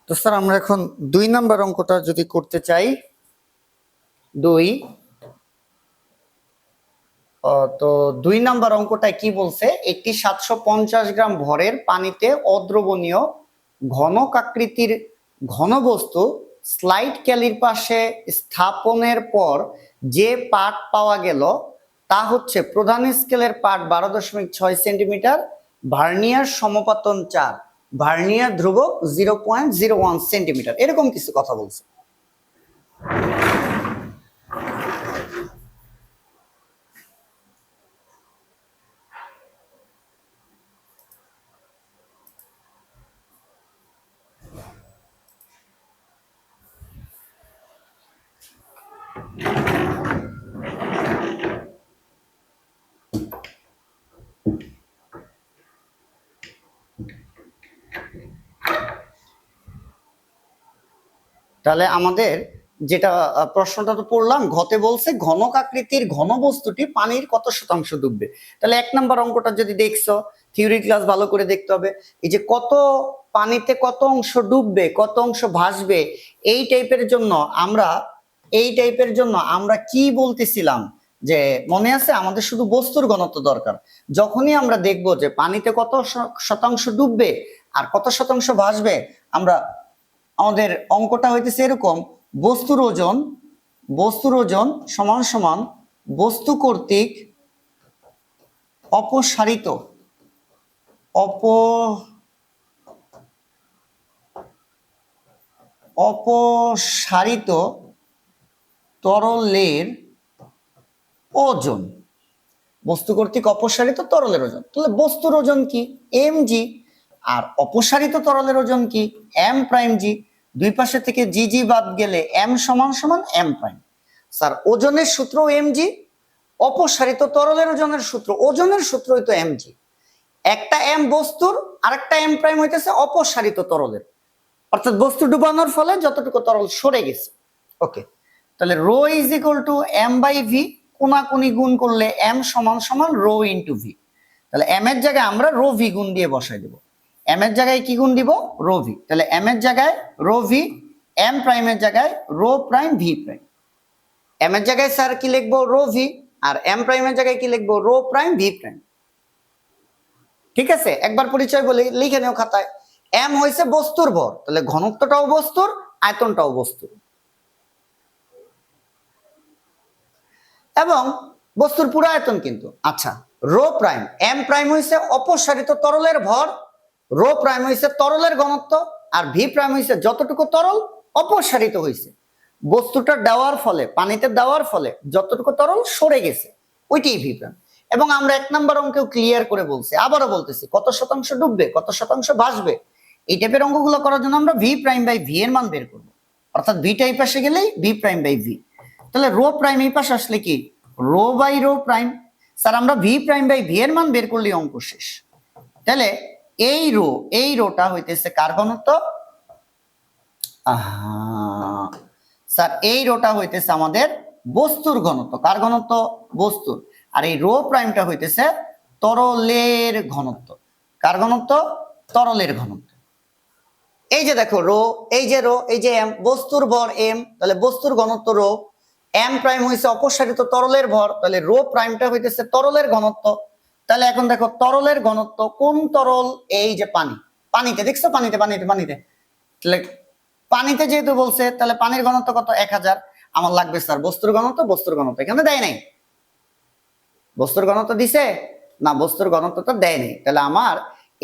তো স্যার আমরা এখন 2 নাম্বার অঙ্কটা যদি করতে চাই। দুই তো 2 নাম্বার অঙ্কটায় কি বলছে, একটি 750 গ্রাম ভরের পানিতে অদ্রবণীয় ঘনকাকৃতির ঘনবস্তু স্লাইড ক্যালির পাশে স্থাপনের পর যে পাঠ পাওয়া গেল তা হচ্ছে প্রধান স্কেলের পাঠ 12.6 সেন্টিমিটার, ভার্নিয়ার সমপাতন 4, ভার্নিয়ার ধ্রুবক 0.01 সেন্টিমিটার, এরকম কিছু কথা বলছে। তাহলে আমাদের যেটা প্রশ্নটা তো পড়লাম, ঘতে বলছে ঘনকাকৃতির ঘনবস্তুটি পানির কত শতাংশ ডুববে। তাহলে 1 নাম্বার অঙ্কটা যদি দেখছো, থিওরি ক্লাস ভালো করে দেখতে হবে। এই যে কত পানিতে কত অংশ ডুববে, কত অংশ ভাসবে, এই টাইপের জন্য আমরা কি বলতেছিলাম, যে মনে আছে আমাদের শুধু বস্তুর ঘনত্ব দরকার। যখনই আমরা দেখব যে পানিতে কত শতাংশ ডুববে আর কত শতাংশ ভাসবে, আমাদের অঙ্কটা হইতেছে এরকম, বস্তুর ওজন সমান সমান বস্তু কর্তৃক অপসারিত তরলের ওজন, বস্তু কর্তৃক অপসারিত তরলের ওজন। তাহলে বস্তুর ওজন কি, mg, আর অপসারিত তরলের ওজন কি, m প্রাইম জি। দুই পাশে থেকে জি জি বাদ গেলে m সমান সমান m প্রাইম। স্যার ওজনের সূত্র mg, অপসারিত তরলের ওজনের সূত্রই তো mg। একটা m বস্তুর আর একটা m প্রাইম হইতেছে অপসারিত তরলের, অর্থাৎ বস্তু ডুবানোর ফলে যতটুকু তরল সরে গেছে। ওকে, তাহলে rho is equal to m by V, কোনাকুনি গুণ করলে m সমান সমান রো ইন্টু ভি। তাহলে m এর জায়গায় আমরা রো ভি গুণ দিয়ে বসাই দেব। m এর জায়গায় কি গুণ দিব, রো ভি। তাহলে m এর জায়গায় রো ভি, m প্রাইমের জায়গায় rho prime V prime. m এর জায়গায় স্যার কি লিখবো, রো ভি, আর m প্রাইমের জায়গায় কি লিখবো, রো প্রাইম ভি প্রাইম। ঠিক আছে, একবার পরিচয় বলে লিখে নেও খাতায়। m হইছে বস্তুর ভর, তাহলে ঘনত্বটাও বস্তুর, আয়তনটাও বস্তুর, এবং বস্তুর পুরো আয়তন কিন্তু। আচ্ছা, রো প্রাইম, m প্রাইম হইছে অপসারিত তরলের ভর, রো প্রাইম হইছে তরলের ঘনত্ব, আর ভি প্রাইম হইছে যতটুকু তরল অপসারিত হইছে বস্তুটা দেওয়ার ফলে, পানিতে দেওয়ার ফলে যতটুকু তরল সরে গেছে, ওইটাই ভি প্রাইম। এবং আমরা 1 নাম্বার অঙ্কেও ক্লিয়ার করে বলছি, আবারও বলতেছি, কত শতাংশ ডুববে, কত শতাংশ ভাসবে, এই টাইপের অঙ্কগুলো করার জন্য আমরা ভি প্রাইম বাই ভি এর মান বের করব। অর্থাৎ ভিটা এই পাশে গেলেই ভি প্রাইম বাই ভি। তাহলে রো প্রাইম এই পাশে আসলে কি, rho by rho prime. Sir আমরা ভি প্রাইম বাই ভি এর মান বের করলে অঙ্ক শেষ। তাহলে এই রোটা হইতেছে কার ঘনত্ব, স্যার এই রোটা হইতেছে আমাদের বস্তুর ঘনত্ব। কার ঘনত্ব, বস্তুর। আর এই রো প্রাইমটা হইতেছে তরলের ঘনত্ব। কার ঘনত্ব, তরলের ঘনত্ব। এই যে দেখো রো, এই যে রো, এই যে এম, বস্তুর ভর এম, তাহলে বস্তুর ঘনত্ব রো। এম প্রাইম হইছে অপসারিত তরলের ভর, তাহলে রো প্রাইমটা হইতেছে তরলের ঘনত্ব। তাহলে এখন দেখো তরলের ঘনত্ব, কোন তরল, এই যে পানি, পানিতে দেখছো, পানিতে পানিতে পানিতে তাহলে পানিতে যেহেতু বলছে, তাহলে পানির ঘনত্ব কত, 1000। আমার লাগবে স্যার বস্তুর ঘনত্ব এখানে দেয় নাই। বস্তুর ঘনত্ব দিছে না, বস্তুর ঘনত্বটা দেয় নাই। তাহলে আমার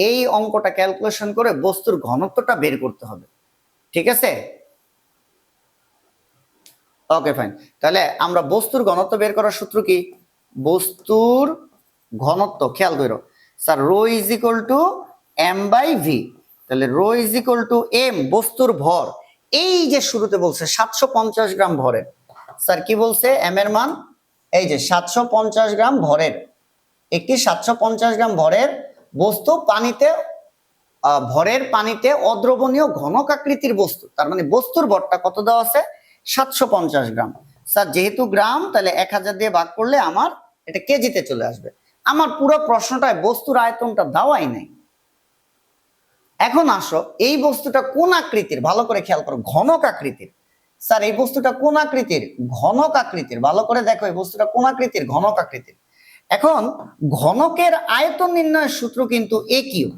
এই অঙ্কটা ক্যালকুলেশন করে বস্তুর ঘনত্বটা বের করতে হবে। ঠিক আছে, ওকে ফাইন। তাহলে আমরা বস্তুর ঘনত্ব বের করার সূত্র কি, বস্তুর ঘনত্ব, খেয়াল করো sir, rho is equal to M by V. তাহলে rho is equal to M, বস্তুর ভর। এই যে শুরুতে বলছে 750 গ্রাম ভরের, স্যার কি বলছে, এম এর মান এই যে 750 গ্রাম ভরের, একটি 750 গ্রাম ভরের বস্তু পানিতে, ভরের পানিতে অদ্রবণীয় ঘনকাকৃতির বস্তু, তার মানে বস্তুর ভরটা কত দেওয়া আছে, 750 গ্রাম। স্যার যেহেতু গ্রাম, তাহলে 1000 দিয়ে ভাগ করলে আমার এটা কেজিতে চলে আসবে। আমার পুরো প্রশ্নটায় বস্তুর আয়তনটা দেওয়াই নাই। এখন আসো, এই বস্তুটা কোন আকৃতির, ভালো করে খেয়াল করো, ঘনক আকৃতির। স্যার এই বস্তুটা কোন আকৃতির? ঘনক আকৃতির। ভালো করে দেখো এই বস্তুটা কোন আকৃতির? ঘনক আকৃতির। এখন ঘনকের আয়তন নির্ণয়ের সূত্র কিন্তু এ কিউ।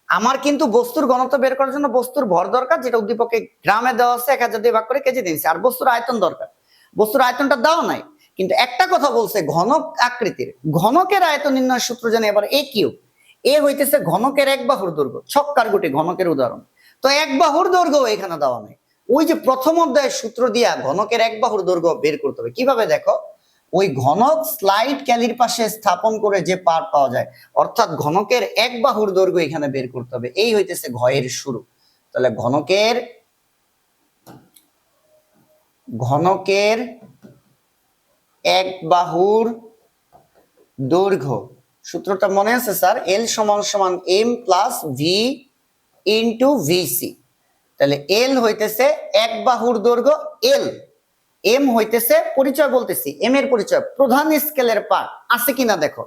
আমার কিন্তু বস্তুর ঘনত্ব বের করার জন্য বস্তুর ভর দরকার, যেটা উদ্দীপকে গ্রামে দেওয়া আছে, 1000 দিয়ে ভাগ করে কেজি দিয়েছে, আর বস্তুর আয়তন দরকার। বস্তুর আয়তনটা দেওয়া নাই, কিন্তু একটা কথা বলছে ঘনক আকৃতির। ঘনকের আয়তন নির্ণয়ের সূত্র জানি এবার এ কিউ। এ হইতেছে ঘনকের এক বাহুর দৈর্ঘ্য, ছক্কার গুটি ঘনকের উদাহরণ। তো এক বাহুর দৈর্ঘ্য এখানে দেওয়া নাই, ওই যে প্রথম অধ্যায়ের সূত্র দিয়া ঘনকের এক বাহুর দৈর্ঘ্য বের করতে হবে। কিভাবে দেখো, ওই ঘনক স্লাইড ক্যালির পাশে স্থাপন করে যে পার পাওয়া যায়, অর্থাৎ ঘনকের এক বাহুর দৈর্ঘ্য এখানে বের করতে হবে। এই হইতেছে ঘয়ের শুরু। তাহলে ঘনকের এক বাহুর দৈর্ঘ্য সূত্রটা মনে আছে স্যার? এল সমান সমান M plus V into VC. তাহলে এল হইতেছে এক বাহুর দৈর্ঘ্য এল, এম হইতেছে পরিচয় বলতেছি, এম এর পরিচয় প্রধান স্কেলের পাঠ আছে কিনা দেখো।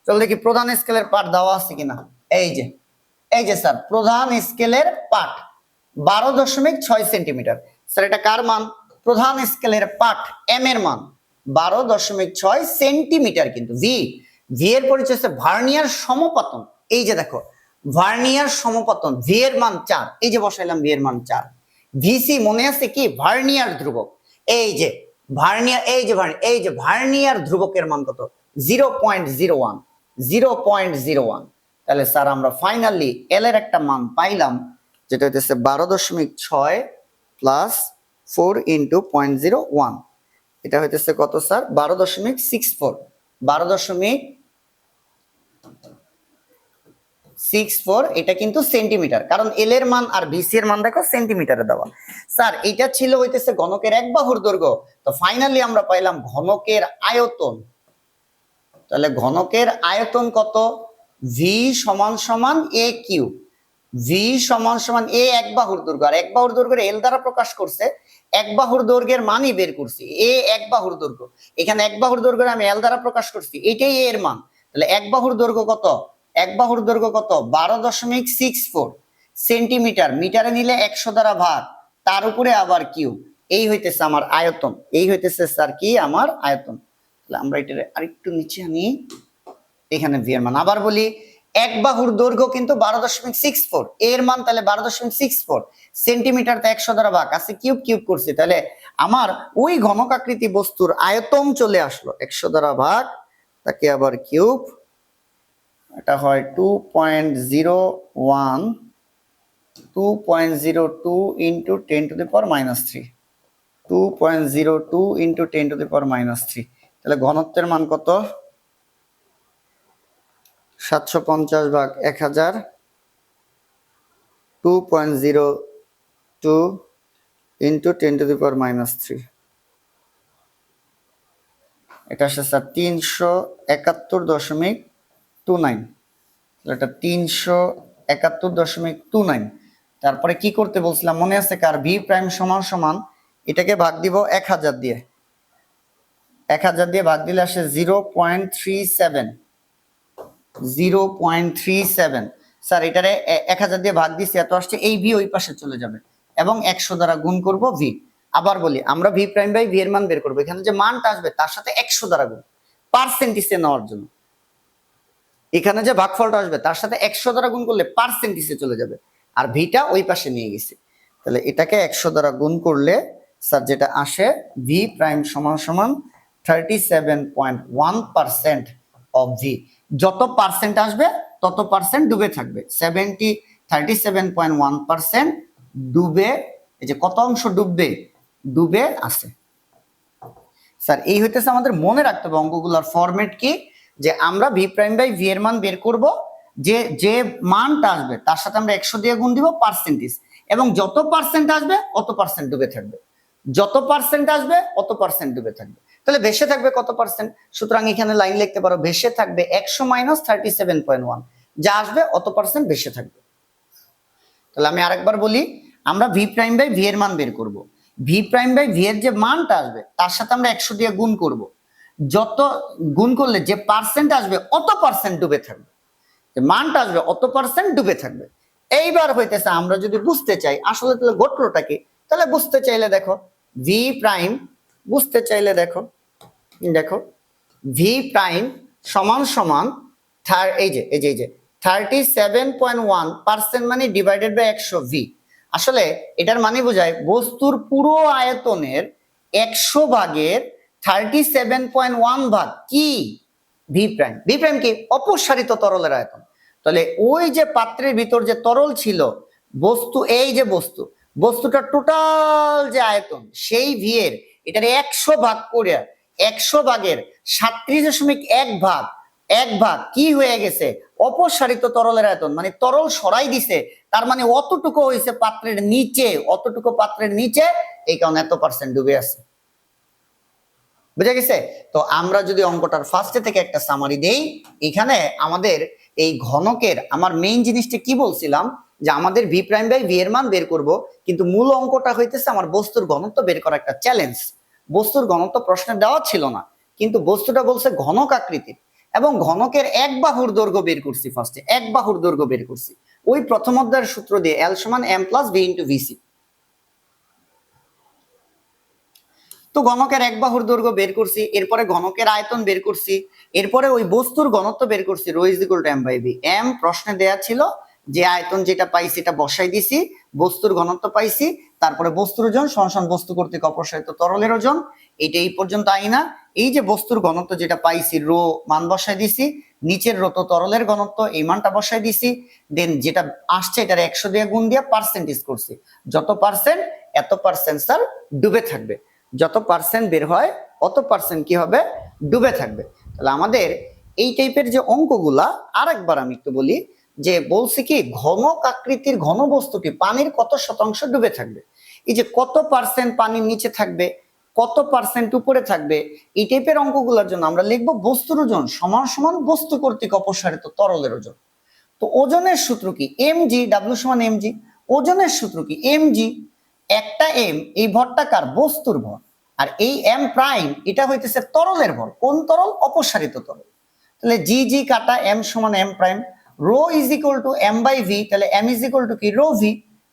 চল দেখি প্রধান স্কেলের পাঠ দেওয়া আছে কিনা। এই যে স্যার প্রধান স্কেলের পাঠ 12.6 সেন্টিমিটার। স্যার এটা কার মান? প্রধান স্কেলের পাঠ এম এর মান 12.6 সেন্টিমিটার। কিন্তু ভি এর পরিচয় হচ্ছে ভার্নিয়ার সমপতন। এই যে দেখো ভার্নিয়ার সমপতন, ভি এর মান 4, এই যে বসাইলাম ভি এর মান 4। ভিসি মনে আছে কি? ভার্নিয়ার ধ্রুবক। এই যে ভার্নিয়ার, এই যে ভার্নিয়ার ধ্রুবকের মান কত? 0.01। তাহলে স্যার আমরা ফাইনালি এল এর একটা মান পাইলাম, যেটা হইতেছে 12.6 প্লাস 4 ইন্টু 0.01। এটা হইতেছে কত স্যার? 12.64। 12.64, এটা কিন্তু সেন্টিমিটার, কারণ এল এর মান আর ভিসি এর মান দেখো সেন্টিমিটারে দেওয়া। স্যার এটা ছিল হইতেছে ঘনকের এক বাহুর দৈর্ঘ্য। তো ফাইনালি আমরা পাইলাম ঘনকের আয়তন। তাহলে ঘনকের আয়তন কত? ভি সমান সমান এ কিউ। ভি সমান সমান এ এক বাহুর দৈর্ঘ্য, আর এক বাহুর দৈর্ঘ্য এল দ্বারা প্রকাশ করছে, এক বাহুর দৈর্ঘ্যের মানই বের করছি, এ এক বাহুর দৈর্ঘ্য। এখানে এক বাহুর দৈর্ঘ্য আমি এল দ্বারা প্রকাশ করছি, এটাই এর মান। তাহলে এক বাহুর দৈর্ঘ্য কত? এক বাহুর দৈর্ঘ্য কত? 12.64 সেন্টিমিটার। মিটারে নিলে 100 দ্বারা ভাগ, তার উপরে আবার কিউব। এই হইতেছে আমার আয়তন। এই হইতেছে স্যার কি? আমার আয়তন। তাহলে আমরা এটা আরেকটু নিচে আনি, এখানে ভি এর মান আবার বলি। এক বাহুর দৈর্ঘ্য কিন্তু 12.64, এর মান তাহলে 12.64 সেন্টিমিটার, তো 100 দ্বারা ভাগ আছে, কিউব করছি। তাহলে আমার ওই ঘনকাকৃতি বস্তুর আয়তন চলে আসলো 100 দ্বারা ভাগ, তাকে আবার কিউব। এটা হয় 2.02 into 10 to the power -3। 2.02 into 10 to the power -3। তাহলে ঘনত্বের মান কত? 750 ভাগ 1000, 2.02 ইন্টু 10 টু দি পাওয়ার -3। এটা আসছে স্যার 371.29। এটা 371.29। তারপরে কি করতে বলছিলাম মনে আছে কার? ভি প্রাইম সমান সমান এটাকে ভাগ দিব 1000 দিয়ে। 1000 দিয়ে ভাগ দিলে আসে 0.37। 0.37। স্যার এটারে 1000 দিয়ে ভাগ দিছি, এত আসছে, এই ভি ওই পাশে চলে যাবে এবং 100 দ্বারা গুণ করব ভি। আবার বলি, আমরা ভি প্রাইম বাই ভি এর মান বের করব, এখানে যে মানটা আসবে তার সাথে 100 দ্বারা গুণ, পার্সেন্টেজে নেওয়ার জন্য। এখানে যে ভাগফলটা আসবে তার সাথে 100 দ্বারা গুণ করলে পার্সেন্টেজে চলে যাবে, আর ভিটা ওই পাশে নিয়ে গেছি। তাহলে এটাকে 100 দ্বারা গুণ করলে স্যার যেটা আসে, ভি প্রাইম সমান সমান 37.1% অফ ভি। যত পার্সেন্ট আসবে তত পার্সেন্ট ডুবে থাকবে। 37.1% ডুবে, এই যে কত অংশ ডুবে আছে। স্যার এই হইতেছে আমাদের মনে রাখতে হবে অঙ্কগুলোর ফরম্যাট কি, যে আমরা ভি প্রাইম বাই ভি এর মান বের করব, যে মানটা আসবে তার সাথে আমরা 100 দিয়ে গুণ দিব পার্সেন্টেজ, এবং যত পার্সেন্ট আসবে অত পার্সেন্ট ডুবে থাকবে। যত পার্সেন্ট আসবে অত পার্সেন্ট ডুবে থাকবে। তাহলে ভেসে থাকবে কত পার্সেন্ট? সুতরাং এখানে লাইন লিখতে পারো, ভেসে থাকবে 100 মাইনাস 37.1, যা আসবে অত পার্সেন্ট ভেসে থাকবে। তাহলে আমি আরেকবার বলি, আমরা ভি প্রাইম বাই ভি এর মান বের করব। ভি প্রাইম বাই ভি এর যে মানটা আসবে তার সাথে আমরা 100 দিয়ে গুণ করব, যত গুণ করলে যে পার্সেন্ট আসবে অত পার্সেন্ট ডুবে থাকবে, যে মানটা আসবে অত পার্সেন্ট ডুবে থাকবে। এইবার হইতেছে আমরা যদি বুঝতে চাই আসলে তাহলে ঘটলোটা কি, তাহলে বুঝতে চাইলে দেখো ভি প্রাইম, বুঝতে চাইলে দেখো দেখো ভি প্রাইম সমান সমান এই যে 37.1% মানে ডিভাইডেড বাই 100 ভি। আসলে এটার মানে বোঝায় বস্তুর পুরো আয়তনের 100 ভাগের 37.1 ভাগ কি ভি প্রাইম। ভি প্রাইম কি অপসারিত তরলের আয়তন। তাহলে ওই যে পাত্রের ভিতর যে তরল ছিল বস্তু, এই যে বস্তুটা টোটাল যে আয়তন সেই ভি এর এটার 100 ভাগ করে 100 ভাগের 37.1 ভাগ কি হয়ে গেছে অপসারিত তরলের আয়তন, মানে তরল সরাই দিছে, তার মানে অতটুকু হয়েছে পাত্রের নিচে, অতটুকু পাত্রের নিচে, এই কারণে এত পার্সেন্ট ডুবে আছে। বুঝে গেছে? তো আমরা যদি অঙ্কটার ফার্স্টে থেকে একটা সামারি দেই, এখানে আমাদের এই ঘনকের আমার মেইন জিনিসটা কি বলছিলাম যে আমাদের ভি প্রাইম বাই ভি এর মান বের করব, কিন্তু মূল অঙ্কটা হইতেছে আমার বস্তুর ঘনত্ব বের করা একটা চ্যালেঞ্জ। বস্তুর ঘনত্ব প্রশ্নে দেওয়া ছিল না, কিন্তু বস্তুটা বলছে ঘনক আকৃতির এবং ঘনকের এক বাহুর দৈর্ঘ্য বের করছি। ফার্স্টে এক বাহুর দৈর্ঘ্য বের করছি ওই প্রথম অধ্যায়ের সূত্র দিয়ে, এল সমান M plus V into VC. তো ঘনকের এক বাহুর দৈর্ঘ্য বের করছি, এরপরে ঘনকের আয়তন বের করছি, এরপরে ওই বস্তুর ঘনত্ব বের করছি rho is equal to M by V. M প্রশ্নে দেয়া ছিল, যে আয়তন যেটা পাইছি এটা বসাই দিছি, বস্তুর ঘনত্ব পাইছি, তারপরে বস্তুর ওজন সমান বস্তু কর্তৃক অপসারিত তরলের ওজন, এইটা এই পর্যন্ত আইনা। এই যে বস্তুর ঘনত্ব যেটা পাইছি রো মান বসাই দিছি, নিচের রো তো তরলের ঘনত্ব, এই মানটা বসাই দিছি, দেন যেটা আসছে এটার 100 দিয়ে গুণ দিয়ে পার্সেন্টেজ করছি, যত পার্সেন্ট এত পার্সেন্ট স্যার ডুবে থাকবে, যত পার্সেন্ট বের হয় অত পার্সেন্ট কি হবে ডুবে থাকবে। তাহলে আমাদের এই টাইপের যে অঙ্কগুলা, আরেকবার আমি একটু বলি, যে বলছি কি ঘনক আকৃতির ঘন বস্তুটি পানির কত শতাংশ ডুবে থাকবে, এই যে কত পার্সেন্ট পানির নিচে থাকবে, কত পার্সেন্ট উপরে থাকবে, এই টাইপের অঙ্কগুলোর জন্য আমরা লিখবো বস্তুর ওজন সমান সমান বস্তু কর্তৃক অপসারিত তরলের ওজন। তো ওজনের সূত্র কি এম জি, ডাব্লিউ সমান এম জি। ওজনের সূত্র কি এম জি, একটা এম এই ভরটা কার বস্তুর ভর, আর এই এম প্রাইম এটা হইতেছে তরলের ভর। কোন তরল? অপসারিত তরল। তাহলে জি জি কাটা, এম সমান M prime, rho is equal to M by V, তাহলে এম ইজ ইকুয়াল টু কি রো ভি।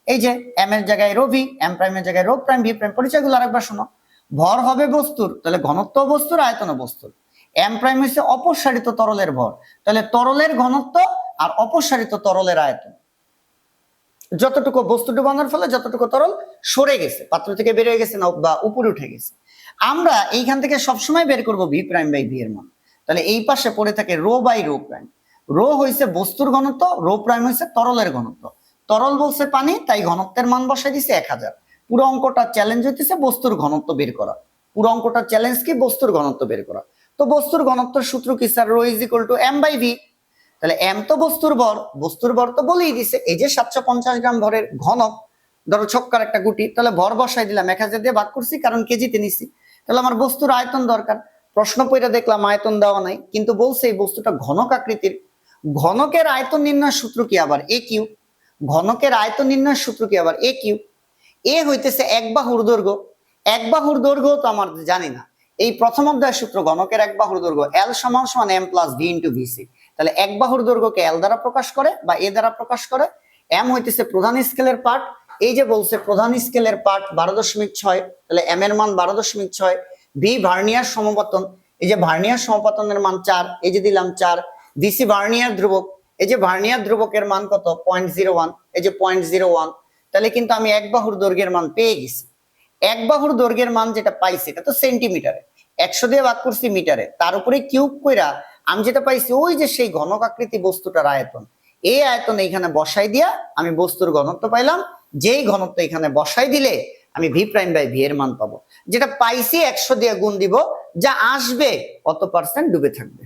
এই যে এম এর জায়গায় রো ভি, এম প্রাইমের জায়গায় রো প্রাইম ভি প্রাইম। পরিচয়গুলো আরেকবার শোনো, ভর হবে বস্তুর, তাহলে ঘনত্ব বস্তুর, আয়তন বস্তুর। এম প্রাইম হচ্ছে অপসারিত তরলের ভর, তাহলে তরলের ঘনত্ব আর অপসারিত তরলের আয়তন। যতটুকু বস্তু ডুবানোর ফলে যতটুকু তরল সরে গেছে, পাত্র থেকে বের হয়ে গেছে না বা উপরে উঠে গেছে, আমরা এইখান থেকে সবসময় বের করব ভি প্রাইম বাই ভি এর মান। তাহলে এই পাশে পড়ে থাকে rho by rho prime. Rho হইছে বস্তুর ঘনত্ব, রো প্রাইম হইছে তরলের ঘনত্ব। তরল বলছে পানি, তাই ঘনত্বের মান বসাই দিছে 1000। পুরো অঙ্কটা চ্যালেঞ্জ হইতেছে বস্তুর ঘনত্ব বের করা। পুরো অঙ্কটা চ্যালেঞ্জ কি বস্তুর ঘনত্ব বের করা। তো বস্তুর ঘনত্বের সূত্র কি sir? Rho is equal to M by V. তাহলে এম তো বস্তুর ভর, বস্তুর ভর তো বলেই দিছে, এই যে 750 গ্রাম ভরের ঘনক, ধরো ছক্কার একটা গুটি, তাহলে ভর বসাই দিলাম, 1000 দিয়ে ভাগ করছি কারণ কেজিতে নিছি। তাহলে আমার বস্তুর আয়তন দরকার, প্রশ্ন পড়ে দেখলাম আয়তন দেওয়া নাই, কিন্তু বলছে এই বস্তুটা ঘনক আকৃতির। ঘনকের আয়তন নির্ণয়ের সূত্র কি আবার? এ কিউ। ঘনকের আয়তন নির্ণয়ের সূত্র কি আবার? এ কিউ। এ হইতেছে এক বাহুর দৈর্ঘ্য, এক বাহুর দৈর্ঘ্য তো আমার জানি না, এই প্রথম অধ্যায়ের সূত্র ঘনকের এক বাহুর দৈর্ঘ্য এল সমান সমান M plus V into VC. তাহলে এক বাহুর দৈর্ঘ্যকে এল দ্বারা প্রকাশ করে বা এ দ্বারা প্রকাশ করে। এম হইতেছে প্রধান স্কেলের পার্ট, এই যে বলছে প্রধান স্কেলের পার্ট 12.6, তাহলে এম এর মান 12.6। ভি ভার্নিয়ার সমপতন, এই যে ভার্নিয়ার সমপতনের মান 4, এই যে দিলাম 4। ভিসি ভার্নিয়ার ধ্রুবক, এই যে ভার্নিয়ার ধ্রুবকের মান কত? 0.01, এই যে 0.01। তাহলে কিন্তু আমি এক বাহুর দৈর্ঘ্যের মান পেয়ে গেছি। এক বাহুর দৈর্ঘ্যের মান যেটা পাইছি এটা তো সেন্টিমিটারে, 100 দিয়ে ভাগ করছি মিটারে, তার উপরে কিউব কইরা আমি যেটা পাইছি ওই যে সেই ঘনক আকৃতি বস্তুটার আয়তন, এই আয়তন এখানে বসাই দিয়া আমি বস্তুর ঘনত্ব পাইলাম। যেই ঘনত্ব এখানে বসাই দিলে আমি ভি প্রাইম বাই ভি এর মান পাবো, যেটা পাইছি 100 দিয়ে গুণ দিব, যা আসবে অত পার্সেন্ট ডুবে থাকবে।